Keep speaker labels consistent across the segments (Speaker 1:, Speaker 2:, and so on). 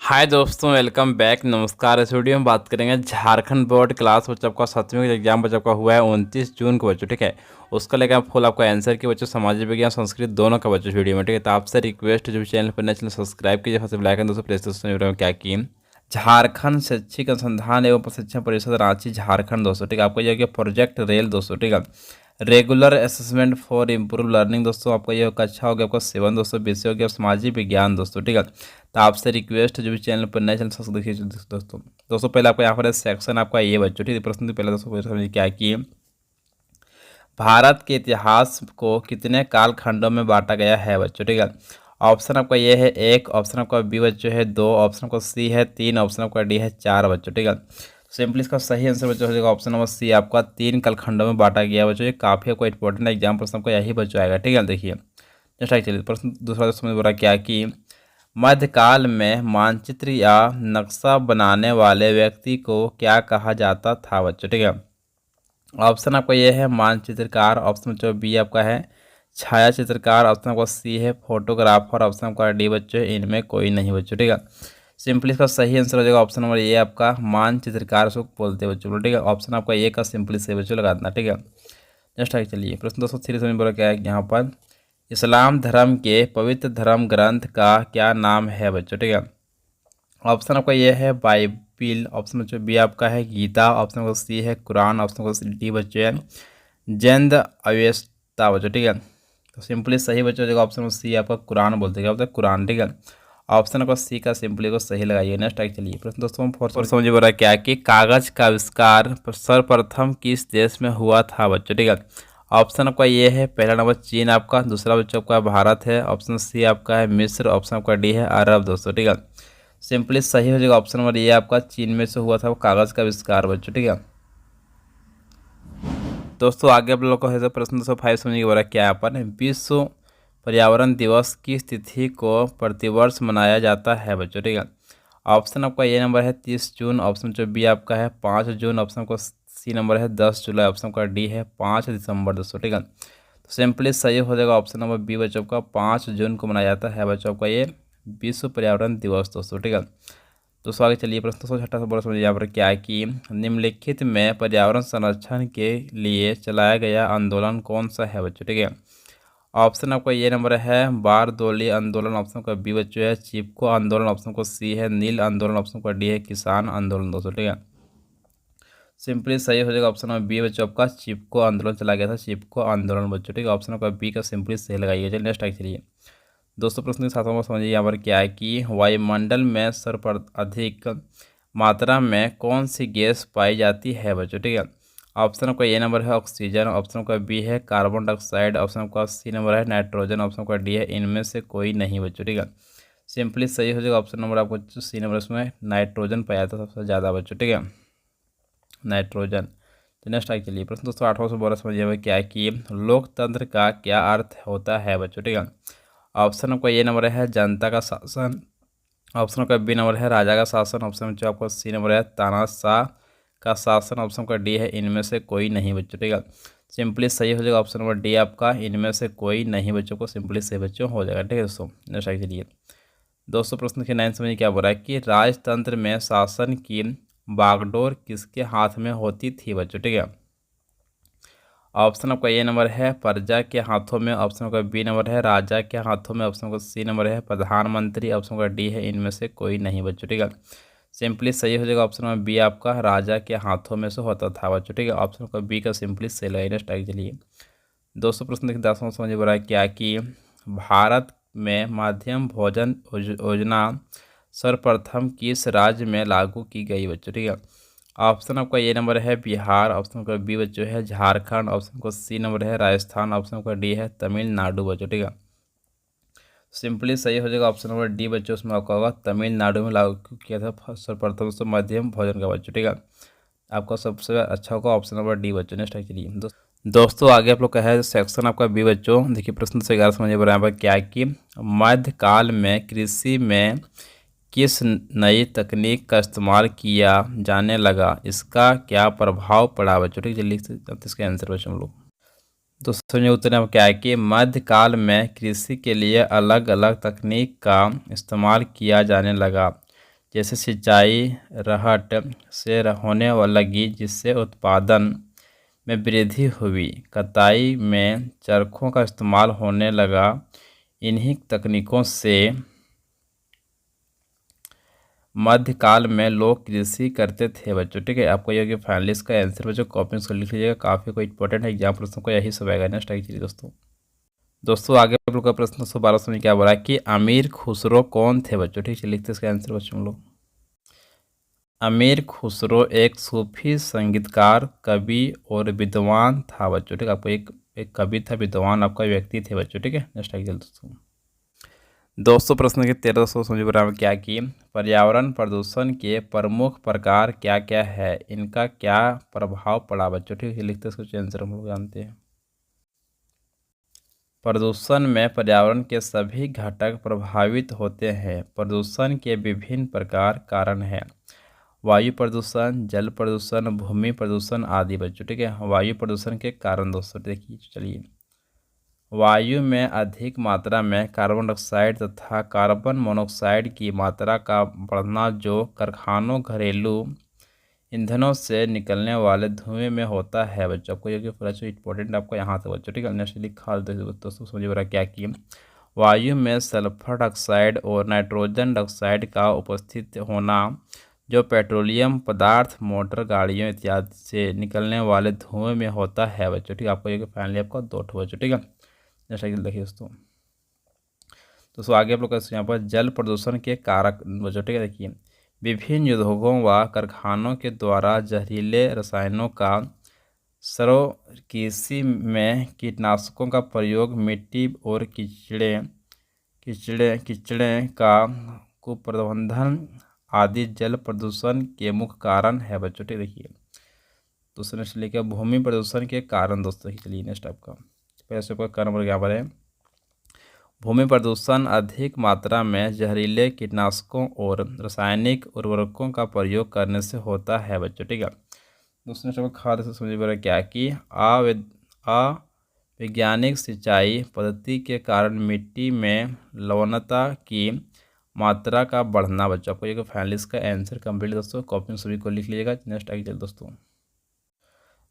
Speaker 1: हाय दोस्तों, welcome back. नमस्कार। इस वीडियो में बात करेंगे झारखंड बोर्ड क्लास बच्चों आपका 7वीं का एग्जाम बच्चों का हुआ है 29 जून को बच्चों। ठीक है, उसका लेकर फुल आपका आंसर की बच्चों सामाजिक विज्ञान संस्कृत दोनों का बच्चों वीडियो में। ठीक है, तो आपसे रिक्वेस्ट जो चैनल पर नए चैनल सब्सक्राइब कीजिए, सबसे बेल आइकन दोस्तों प्रेस दोस्तों। वीडियो में क्या की झारखंड शैक्षिक अनुसंधान एवं प्रशिक्षण परिषद रांची झारखंड दोस्तों। ठीक है, आपको यह प्रोजेक्ट रेल दोस्तों। ठीक है, regular assessment for improve learning दोस्तों। आपका ये कक्षा हो गया आपका 7 दोस्तों। विषय हो गया सामाजिक विज्ञान दोस्तों। ठीक है, तो आपसे रिक्वेस्ट जो भी चैनल पर नए चैनल सब्सक्राइब देखिए दोस्तों पहले आपका यहाँ पर सेक्शन आपका ये बच्चों। ठीक है, प्रश्न तो पहले दोस्तों समझिए क्या कि भारत के इतिहास को कितने कालखंडों में बांटा गया है बच्चों। ठीक है, ऑप्शन आपका ये है 1, ऑप्शन आपका बी बच्चों है 2, ऑप्शन आपका सी है 3, ऑप्शन आपका डी है 4 बच्चों। ठीक है, सिंपली इसका सही आंसर बच्चों हो जाएगा ऑप्शन नंबर सी, आपका 3 कालखंडों में बांटा गया बच्चों। ये काफ़ी आपको इंपॉर्टेंट एग्जाम प्रश्न आपको यही बच्चों आएगा। ठीक है, देखिए जस्ट आइए चलिए प्रश्न दूसरा समझ बोला क्या कि मध्यकाल में मानचित्र या नक्शा बनाने वाले व्यक्ति को क्या कहा जाता था बच्चों। ठीक है, ऑप्शन आपका ये है मानचित्रकार, ऑप्शन बच्चों बी आपका है छाया चित्रकार, ऑप्शन आपका सी है फोटोग्राफर, ऑप्शन आपका डी बच्चों इनमें कोई नहीं बच्चों। ठीक है, सिंपली इसका सही आंसर हो जाएगा ऑप्शन नंबर ए, आपका मानचित्रकार उसको बोलते हैं बच्चों। ठीक है, ऑप्शन आपका ए का सिंपली सही बच्चों लगा देना। ठीक है, जस्ट आगे चलिए प्रश्न दोस्तों थ्री समझ बोला क्या है यहाँ पर इस्लाम धर्म के पवित्र धर्म ग्रंथ का क्या नाम है बच्चों। ठीक है, ऑप्शन आपका ये है बाइबिल, ऑप्शन बच्चों बी आपका है गीता, ऑप्शन आपका सी है कुरान, ऑप्शन आपका डी बच्चों है जैन अवेस्ता बच्चों। ठीक है, तो सिंपली सही बच्चों जगह ऑप्शन सी आपका कुरान बोलते हैं, क्या होता है कुरान। ठीक है, ऑप्शन आपका सी का सिंपली को सही लगाइए। नेक्स्ट आगे चलिए प्रश्न दोस्तों फोर समझिए बोला क्या कि कागज का आविष्कार सर्वप्रथम किस देश में हुआ था बच्चों। ठीक है, ऑप्शन आपका ये है पहला नंबर चीन आपका, दूसरा बच्चों आपका भारत है, ऑप्शन सी आपका है मिस्र, ऑप्शन आपका डी है अरब दोस्तों। ठीक है, सिंपली सही हो जाएगा ऑप्शन नंबर ये आपका चीन में से हुआ था वो कागज़ का आविष्कार बच्चों। ठीक है दोस्तों, आगे आप लोग को है तो प्रश्न 205 समझने के बाद क्या यहाँ पर विश्व पर्यावरण दिवस की तिथि को प्रतिवर्ष मनाया जाता है बच्चों। ठीक है, ऑप्शन आपका ये नंबर है 30 जून, ऑप्शन जो बी आपका है 5 जून, ऑप्शन को सी नंबर है 10 जुलाई, ऑप्शन का डी है 5 दिसंबर दोस्तों। ठीक है, तो सिंपली सही हो जाएगा ऑप्शन नंबर बी बच्चों का 5 जून को मनाया जाता है बच्चों का ये विश्व पर्यावरण दिवस दोस्तों। ठीक है, दोस्तों आगे चलिए प्रश्न 206 बड़ा समझिए यहाँ पर क्या है कि निम्नलिखित में पर्यावरण संरक्षण के लिए चलाया गया आंदोलन कौन सा है बच्चों। ठीक है, ऑप्शन आपका ये नंबर है बारदोली आंदोलन, ऑप्शन का बी बच्चों है चिपको आंदोलन, ऑप्शन को सी है नील आंदोलन, ऑप्शन का डी है किसान आंदोलन दोस्तों। ठीक है, सिंपली सही हो जाएगा ऑप्शन नंबर बी बच्चों आपका चिपको आंदोलन चला गया था, चिपको आंदोलन बच्चों। ठीक है, ऑप्शन आपका बी का सिंपली सही लगाइए। चलिए नेक्स्ट आगे चलिए दोस्तों प्रश्न के साथ में समझिए यहाँ पर क्या है कि वायुमंडल में सर्वाधिक मात्रा में कौन सी गैस पाई जाती है बच्चों। ठीक है, ऑप्शन का ए नंबर है ऑक्सीजन, ऑप्शन का बी है कार्बन डाइऑक्साइड, ऑप्शन का सी नंबर है नाइट्रोजन, ऑप्शन का डी है इनमें से कोई नहीं बच्चों। ठीक है, सिंपली सही हो जाएगा ऑप्शन नंबर आपको सी नंबर इसमें नाइट्रोजन पाया था सबसे ज़्यादा बच्चों। ठीक है, नाइट्रोजन। तो नेक्स्ट आगे चलिए प्रश्न दोस्तों 8वां से 12 समझिए क्या है कि लोकतंत्र का क्या अर्थ होता है बच्चों। ठीक है, ऑप्शन आपका ये नंबर है जनता का शासन, ऑप्शन का बी नंबर है राजा का शासन, ऑप्शन जो आपका सी नंबर है तानाशाह का शासन, ऑप्शन का डी है इनमें से कोई नहीं बच्चों। ठीक है, सिंपली सही हो जाएगा ऑप्शन नंबर डी आपका इनमें से कोई नहीं बच्चों को सिंपली सही बच्चों हो जाएगा। ठीक है दोस्तों, नेक्स्ट आगे चलिए दोस्तों प्रश्न के 9 समझिए क्या बोल रहा है कि राजतंत्र में शासन की बागडोर किसके हाथ में होती थी बच्चों। ठीक है, ऑप्शन आपका ए नंबर है प्रजा के हाथों में, ऑप्शन का बी नंबर है राजा के हाथों में, ऑप्शन का सी नंबर है प्रधानमंत्री, ऑप्शन का डी है इनमें से कोई नहीं बच्चों। ठीक है, सिंपली सही हो जाएगा ऑप्शन नंबर बी आपका राजा के हाथों में से होता था बच्चों। ठीक है, ऑप्शन का बी का सिंपली सही लगाइए। नेक्स्ट आगे चलिए दोस्तों प्रश्न देखिए 10वां समझिए बड़ा क्या कि भारत में मध्यम भोजन योजना सर्वप्रथम किस राज्य में लागू की गई बच्चों। ठीक है, ऑप्शन आपका ये नंबर है बिहार, ऑप्शन का बी बच्चों है झारखंड, ऑप्शन का सी नंबर है राजस्थान, ऑप्शन का डी है तमिलनाडु बच्चों। ठीक है, सिंपली सही हो जाएगा ऑप्शन नंबर डी बच्चों उसमें आपका होगा तमिलनाडु में लागू किया था सर्वप्रथम से मध्यम भोजन का बच्चों। ठीक है, आपका सबसे अच्छा होगा ऑप्शन नंबर डी बच्चों। नेक्स्ट चलिए दोस्तों आगे आप लोग का है सेक्शन आपका बी बच्चों। देखिए प्रश्न से 11 समझिए बराबर क्या है कि मध्यकाल में कृषि में किस नई तकनीक का इस्तेमाल किया जाने लगा, इसका क्या प्रभाव पड़ा बच्चों। ठीक है, जल्दी से इसका आंसर बच्चों हम लोग दोस्तों ये उत्तर में क्या है कि मध्यकाल में कृषि के लिए अलग अलग तकनीक का इस्तेमाल किया जाने लगा, जैसे सिंचाई रहट से होने लगी, जिससे उत्पादन में वृद्धि हुई। कटाई में चरखों का इस्तेमाल होने लगा। इन्हीं तकनीकों से मध्यकाल में लोग कृषि करते थे बच्चों। ठीक है, आपको ये फाइनली इसका आंसर बच्चों कॉपी में लिख लीजिएगा, काफ़ी कोई इंपॉर्टेंट है एग्जाम प्रश्न को यही सब आएगा। नेक्स्ट आगे चलिए दोस्तों आगे आप लोग का प्रश्न 12 में क्या बोला कि अमीर खुसरो कौन थे बच्चों। ठीक है, लिखते इसका आंसर बच्चों हम लोग। अमीर खुसरो एक सूफी संगीतकार, कवि और विद्वान था बच्चों। ठीक है, आपको एक कवि था, विद्वान आपका व्यक्ति थे बच्चों। ठीक है, नेक्स्ट आगे दोस्तों प्रश्न के 13 समझ बराबर क्या कि पर्यावरण प्रदूषण के प्रमुख प्रकार क्या क्या है, इनका क्या प्रभाव पड़ा बच्चों। ठीक है, लिखते इसको आंसर हम लोग जानते हैं। प्रदूषण में पर्यावरण के सभी घटक प्रभावित होते हैं। प्रदूषण के विभिन्न प्रकार कारण हैं। वायु प्रदूषण, जल प्रदूषण, भूमि प्रदूषण आदि बच्चों। ठीक है, वायु प्रदूषण के कारण दोस्तों देखिए चलिए, वायु में अधिक मात्रा में कार्बन डाइऑक्साइड तथा कार्बन मोनोऑक्साइड की मात्रा का बढ़ना, जो कारखानों, घरेलू ईंधनों से निकलने वाले धुएं में होता है बच्चों। आपको ये पूरा जो इंपॉर्टेंट आपको यहाँ से बच्चों। ठीक है, नेक्स्ट लिखा दोस्तों समझिए बड़ा क्या कि वायु में सल्फर डाइऑक्साइड और नाइट्रोजन डाइऑक्साइड का उपस्थित होना, जो पेट्रोलियम पदार्थ, मोटर गाड़ियों इत्यादि से निकलने वाले धुएं में होता है बच्चों। ठीक है, आपको ये फाइनली आपका 2 बच्चों। ठीक है, नेक्स्ट देखिए दोस्तों आगे आप लोग यहाँ पर जल प्रदूषण के कारक बच्चों। ठीक है, देखिए विभिन्न उद्योगों व कारखानों के द्वारा जहरीले रसायनों का सर्व कृषि में कीटनाशकों का प्रयोग, मिट्टी और कीचड़े का कुप्रबंधन आदि जल प्रदूषण के मुख्य कारण है बच्चों। ठीक देखिए दूसरे नेक्स्ट लिखा भूमि प्रदूषण के कारण दोस्तों। चलिए नेक्स्ट आपका पैसे का कारण नंबर क्या पर है, भूमि प्रदूषण अधिक मात्रा में जहरीले कीटनाशकों और रासायनिक उर्वरकों का प्रयोग करने से होता है बच्चों। ठीक है, दूसरे शब्द खाद्य से समझिए बड़ा क्या कि अवैज्ञानिक सिंचाई पद्धति के कारण मिट्टी में लवणता की मात्रा का बढ़ना बच्चों। आपको ये फाइनली इसका आंसर कंप्लीट दोस्तों, कॉपी में सभी को लिख लीजिएगा। नेक्स्ट आगे चल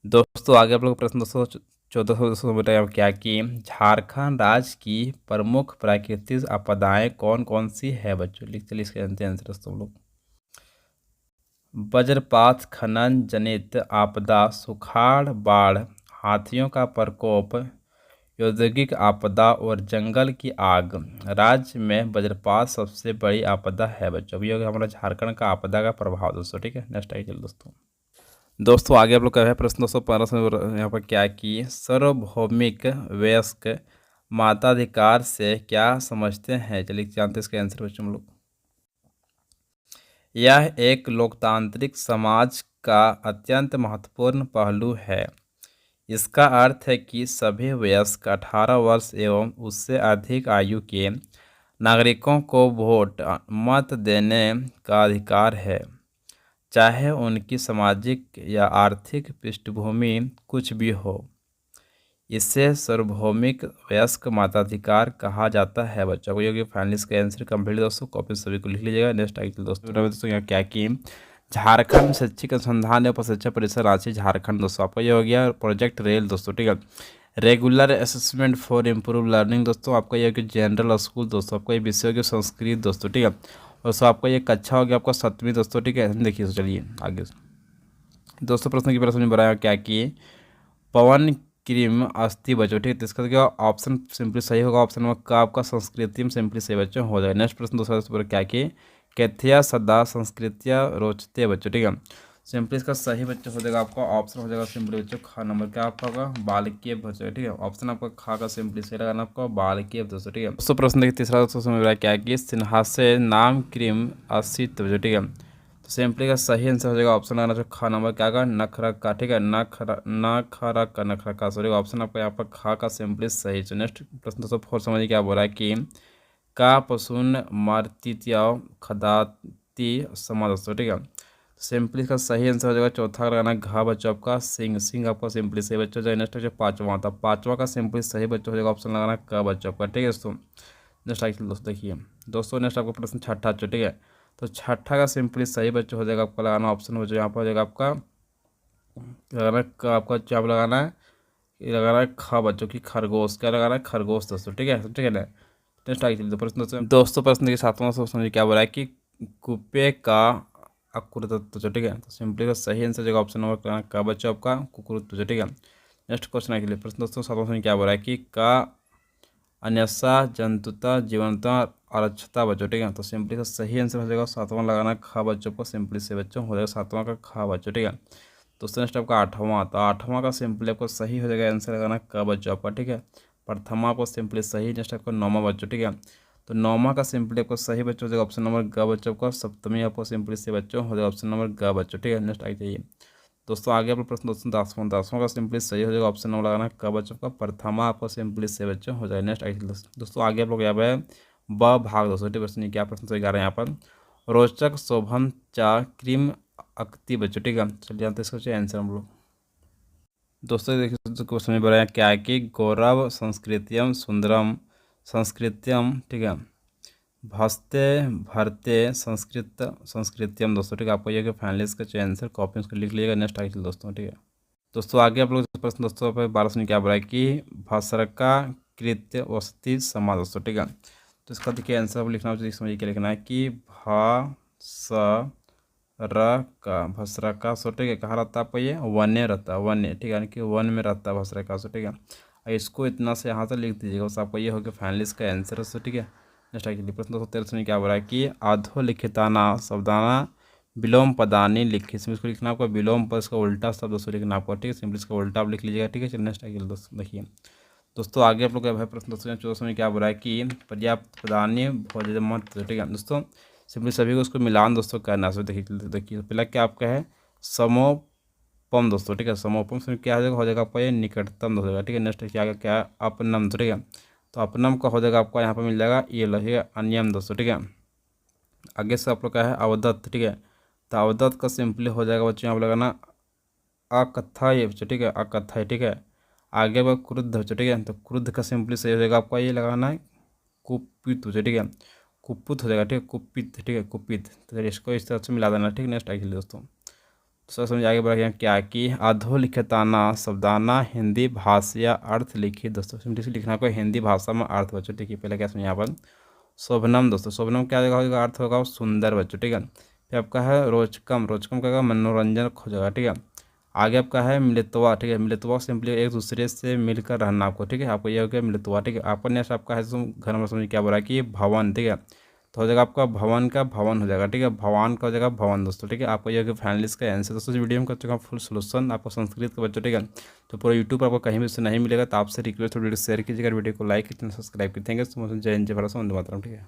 Speaker 1: दोस्तों आगे आप लोग प्रश्न दोस्तों 1400 बताया क्या कि झारखंड राज्य की प्रमुख प्राकृतिक आपदाएं कौन कौन सी है बच्चों। लिख चलिए इसके आंसर दोस्तों लोग। वज्रपात, खनन जनित आपदा, सुखाड़, बाढ़, हाथियों का प्रकोप, औद्योगिक आपदा और जंगल की आग। राज्य में वज्रपात सबसे बड़ी आपदा है बच्चों। अभी हमारा झारखंड का आपदा का प्रभाव दोस्तों। ठीक है, नेक्स्ट आइए चलो दोस्तों आगे आप लोग का है प्रश्न 215 यहाँ पर क्या कि सार्वभौमिक वयस्क माताधिकार से क्या समझते हैं। चलिए जानते हैं इसका आंसर बच्चों हम लोग। यह एक लोकतांत्रिक समाज का अत्यंत महत्वपूर्ण पहलू है। इसका अर्थ है कि सभी वयस्क 18 वर्ष एवं उससे अधिक आयु के नागरिकों को वोट मत देने का अधिकार है, चाहे उनकी सामाजिक या आर्थिक पृष्ठभूमि कुछ भी हो। इसे सार्वभौमिक वयस्क मताधिकार कहा जाता है बच्चों। को ये फाइनली इसका आंसर कंप्लीट दोस्तों, कॉपी सभी को लिख लीजिएगा। नेक्स्ट आगे दोस्तों यहाँ क्या कि झारखंड शैक्षिक अनुसंधान एवं प्रशिक्षण परिषद रांची झारखंड दोस्तों। आपका ये हो गया प्रोजेक्ट रेल दोस्तों। ठीक है, regular assessment for improve learning दोस्तों। आपका ये कि जनरल स्कूल दोस्तों। आपका ये विषय हो गया संस्कृत दोस्तों। ठीक है, और सो आपका ये कक्षा हो गया आपका 7वीं दोस्तों। ठीक है, देखिए चलिए आगे दोस्तों प्रश्न की प्रश्न में बताया क्या कि पवन क्रीम अस्थि बच्चों। ठीक है, इसका क्या ऑप्शन सिंपली सही होगा, ऑप्शन नंबर का आपका संस्कृति में सिंपली सही बच्चों हो जाएगा। नेक्स्ट प्रश्न दोस्तों क्या कि कैथ्या सदा संस्कृतिया रोचते बच्चों। ठीक है, सिंपली इसका सही बच्चों हो जाएगा आपका ऑप्शन हो जाएगा सिंपली बच्चों खा नंबर क्या आपका होगा बालकीय बच्चों। ठीक है, ऑप्शन आपका खा का सिंपली सही लगाना आपका बालकीय दोस्तों। ठीक है, दोस्तों प्रश्न देखिए तीसरा दोस्तों समझ रहा है क्या कि सिन्हासे नाम क्रीम असित बच्चों। ठीक है, तो सिंपली का सही आंसर हो जाएगा ऑप्शन लगाना चाहिए खा नंबर क्या का नखरा का। ठीक है, नखरा का नखरा का सॉरी ऑप्शन आपका यहाँ पर खा का सिंपली सही। तो नेक्स्ट प्रश्न दोस्तों 4 समझिए क्या बोल रहा है कि का पशुन मारतीत्या खदाती समाज दोस्तों। ठीक है, सिंपली इसका सही आंसर हो जाएगा चौथा लगाना घा बच्चों आपका सिंह। सिंह आपका सिंपली सही बच्चों जाए। नेक्स्ट है 5वां था, 5वां का सिंपली सही बच्चों हो जाएगा ऑप्शन लगाना का बच्चों आपका। ठीक है दोस्तों, नेक्स्ट आगे दोस्तों देखिए दोस्तों नेक्स्ट आपका प्रश्न 6ठा। ठीक है, तो छठा का सिंपली सही बच्चों हो जाएगा आपका लगाना ऑप्शन बच्चों यहाँ पर हो जाएगा आपका लगाना आपका क्या लगाना है, ये लगाना है ख बच्चों की खरगोश, क्या लगाना है खरगोश दोस्तों, ठीक है ठीक है ना। नेक्स्ट आगे चलिए दोस्तों प्रश्न के सातवां क्वेश्चन क्या बोल रहा है कि कुप्पे का अकुरुत त्वचा, ठीक है। तो सिंपली का सही आंसर जगह ऑप्शन नंबर का बच्चों आपका कुकुरुत त्वचा, ठीक है। नेक्स्ट क्वेश्चन आगे प्रश्न दोस्तों सातवां क्वेश्चन क्या बोल रहा है कि का अन्यसा जंतुता जीवनता और अच्छता बच्चों, ठीक है। तो सिंपली का सही आंसर हो जाएगा सातवां लगाना खा बच्चों को, सिंपली से बच्चों हो जाएगा सातवां का खा बच्चों, ठीक है। दोस्तों नेक्स्ट आपका आठवां, तो आठवां का सिंपली आपको सही हो जाएगा आंसर लगाना का बच्चों आपका, ठीक है। प्रथमा आपको सिंपली सही, नेक्स्ट आपको नौमा बच्चों, ठीक है। तो नौमा का सिंपली आपको सही बच्चों हो जाएगा ऑप्शन नंबर ग बच्चों का, सप्तमी आपको सिंपली से बच्चों हो जाएगा ऑप्शन नंबर ग बच्चों, ठीक है। नेक्स्ट आगे जाइए दोस्तों आगे आप प्रश्न दोस्तों दसवां का सिंपली सही हो जाएगा ऑप्शन नंबर लगाना क बच्चों का, प्रथमा आपको सिंपली से बच्चों हो जाएगा। नेक्स्ट आगे दोस्तों आगे आप लोग यहाँ पे ब भाग दोस्तों, ठीक है। क्या प्रश्न सही आ रहा है यहाँ पर रोचक शोभन चा क्रीम अक्ति बच्चों, ठीक है। चलिए जानते हैं इसका आंसर हम लोग दोस्तों देखिए क्वेश्चन में बताया क्या है कि गौरव संस्कृत्यम सुंदरम संस्कृत्यम, ठीक है। भस्ते भरते संस्कृत संस्कृत्यम दोस्तों, ठीक है। आपको ये फाइनलिस्ट का जो आंसर कॉपी उसको लिख लीजिएगा। नेक्स्ट आगे दोस्तों, ठीक है। दोस्तों आगे आप लोग प्रश्न दोस्तों पर 12 से क्या बोला है कि भस्रका कृत्य वसति समाज दोस्तों, ठीक है। तो इसका देखिए आंसर आप लिखना चाहिए, समझिए क्या लिखना है कि भ र का भसरा का सो, ठीक है। कहाँ रहता है आपको ये वन्य रहता है, वन्य, ठीक है। यानी कि वन में रहता है भसरा का सो, ठीक है। इसको इतना से यहाँ से लिख दीजिएगा, बस आपको ये हो गया फाइनलिस्ट का आंसर है सो, ठीक है। नेक्स्ट आगे प्रश्न 213 में क्या बोला है कि अधोलिखिताना शब्दाना विलोम पदानी लिखित, इसको लिखना आपको विलोम पर इसका उल्टा शब्द दोस्तों लिखना आपको, ठीक है। सिंपली इसका उल्टा आप लिख लीजिएगा, ठीक है। चलिए नेक्स्ट आगे दोस्तों देखिए दोस्तों आगे आप लोग का प्रश्न दोस्तों 14 में क्या बोला है कि पर्याप्त प्रदानी भोजन मत, ठीक है दोस्तों। सिंपली सभी को उसको मिलान दोस्तों करना है। देखिए पहला क्या आपका है समोपम दोस्तों, ठीक है। समोपम से क्या हो जाएगा आपका ये निकटतम हो जाएगा, ठीक है। नेक्स्ट क्या क्या है अपनम, ठीक है। तो अपनम का हो जाएगा आपका यहाँ पर मिल जाएगा ये लगेगा अनियम दोस्तों, ठीक है। आगे से आप लोग का है अवदत्त, ठीक है। तो अवदत्त का सिंपली हो जाएगा बच्चों यहाँ पर लगाना अकथाय बच्चों, ठीक है। अकथाय, ठीक है। आगे पर क्रुद्ध बच्चों, ठीक है। तो क्रुद्ध का सिंपली सही हो जाएगा आपका ये लगाना है कुपित बच्चों, ठीक है। कुपित हो जाएगा, ठीक है। कुपित, ठीक है कुपित। तो इसको इस तरह से मिला देना, ठीक है। नेक्स्ट आगे दोस्तों तो समझ आगे बढ़ा क्या कि अधोलिखिताना शब्दाना हिंदी भाषा अर्थ लिखित दोस्तों, सिंपली से लिखना कोई हिंदी भाषा में अर्थ बच्चों, ठीक है। पहले क्या समझ यहाँ पर शोभनम दोस्तों, शोभनम क्या होगा अर्थ होगा सुंदर बच्चों, ठीक है। फिर आपका है रोचकम, रोचकम क्या मनोरंजन हो जाएगा, ठीक है। आगे आपका है मिलित्वा, ठीक है। मिलित्वा सिंपली एक दूसरे से मिलकर रहना आपको, ठीक है। आपको ये हो गया मिलित्वा, ठीक है। आपको नेक्स्ट आपका है घर में समझ क्या बोला है कि भवन, ठीक है। तो हो जाएगा आपका भवन का भवन हो जाएगा, ठीक है। भवन का हो जाएगा भवन दोस्तों, ठीक है। आपको ये फाइनलिस्ट का आंसर दोस्तों वीडियो में कर चुका फुल सोल्यूशन आपको संस्कृत के बच्चों, ठीक है। तो पूरा यूट्यूब पर आपको कहीं भी उससे नहीं मिलेगा, तो आपसे रिक्वेस्ट वीडियो शेयर कीजिएगा, वीडियो को लाइक कीजिए, सब्सक्राइब कीजिए। Thank you so much. जय हिंद, जय भारत, वंदे मातरम, ठीक है।